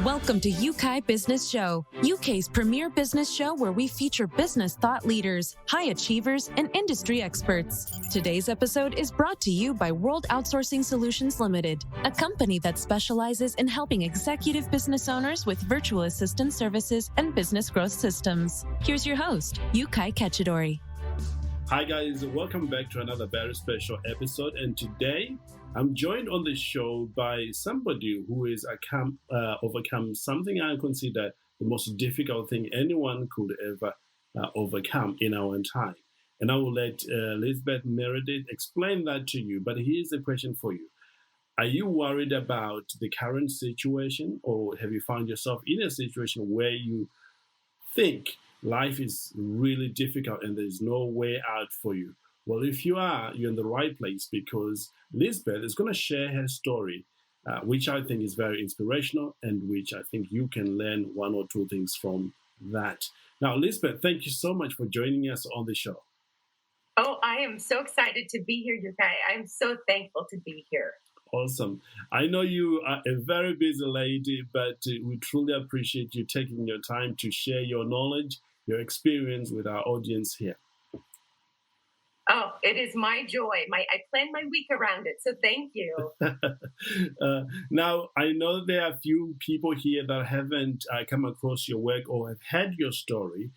Welcome to UK Business Show, UK's premier business show where we feature business thought leaders, high achievers, and industry experts. Today's episode is brought to you by World Outsourcing Solutions Limited, a company that specializes in helping executive business owners with virtual assistant services and business growth systems. Here's your host, Yukai Kechidori. Hi guys, welcome back to another very special episode, and today I'm joined on the show by somebody who has overcome something I consider the most difficult thing anyone could ever overcome in our time. And I will let Lizbeth, Meredith explain that to you, but here's a question for you. Are you worried about the current situation, or have you found yourself in a situation where you think life is really difficult and there's no way out for you? Well, if you are, you're in the right place, because Lizbeth is going to share her story, which I think is very inspirational and which I think you can learn one or two things from that. Now, Lizbeth, thank you so much for joining us on the show. Oh, I am so excited to be here, Yukai. I'm so thankful to be here. Awesome. I know you are a very busy lady, but we truly appreciate you taking your time to share your knowledge, your experience with our audience here. Oh, it is my joy. I planned my week around it, so thank you. Now, I know there are a few people here that haven't come across your work or have heard your story.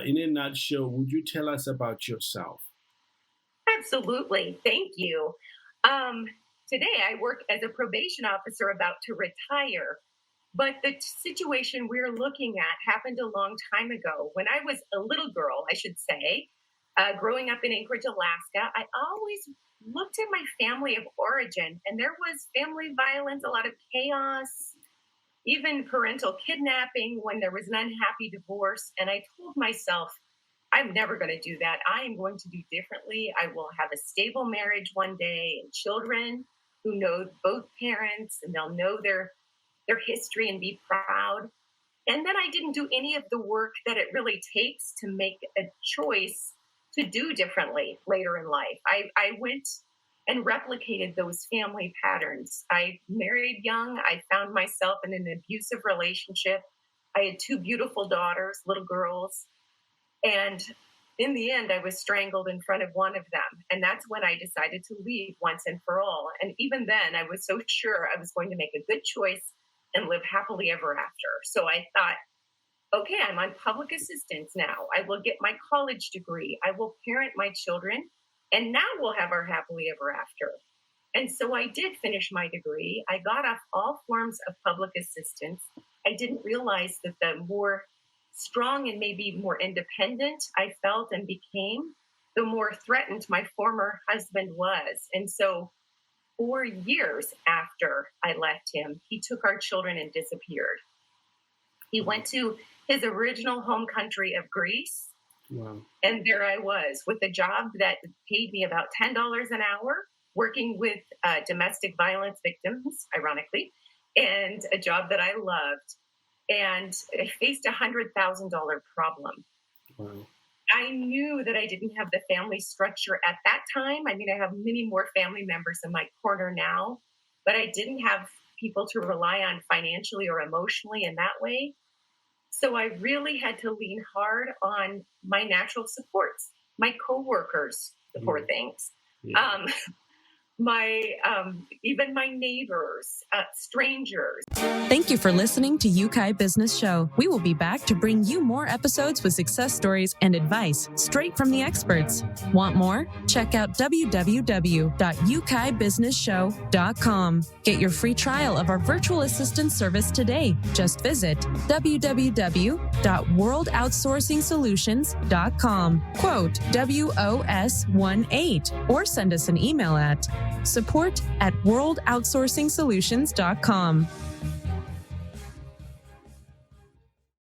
In a nutshell, would you tell us about yourself? Absolutely. Thank you. Today, I work as a probation officer about to retire. But the situation we're looking at happened a long time ago. When I was a little girl, I should say, growing up in Anchorage, Alaska, I always looked at my family of origin, and there was family violence, a lot of chaos, even parental kidnapping when there was an unhappy divorce. And I told myself, I'm never going to do that. I am going to do differently. I will have a stable marriage one day and children who know both parents, and they'll know their history and be proud. And then I didn't do any of the work that it really takes to make a choice to do differently later in life. I went and replicated those family patterns. I married young. I found myself in an abusive relationship. I had two beautiful daughters, little girls. And in the end, I was strangled in front of one of them. And that's when I decided to leave once and for all. And even then, I was so sure I was going to make a good choice and live happily ever after. So I thought, okay, I'm on public assistance now. I will get my college degree. I will parent my children, and now we'll have our happily ever after. And so I did finish my degree. I got off all forms of public assistance. I didn't realize that the more strong and maybe more independent I felt and became, the more threatened my former husband was. And so 4 years after I left him, he took our children and disappeared. He went to his original home country of Greece. Wow. And there I was with a job that paid me about $10 an hour, working with domestic violence victims, ironically, and a job that I loved. And I faced a $100,000 problem. Wow. I knew that I didn't have the family structure at that time. I mean, I have many more family members in my corner now, but I didn't have people to rely on financially or emotionally in that way. So I really had to lean hard on my natural supports, my coworkers, the poor things, even my neighbors, strangers. Thank you for listening to UK Business Show. We will be back to bring you more episodes with success stories and advice straight from the experts. Want more? Check out www.ukbusinessshow.com. Get your free trial of our virtual assistant service today. Just visit www.worldoutsourcingsolutions.com. Quote WOS18 or send us an email at support@worldoutsourcingsolutions.com.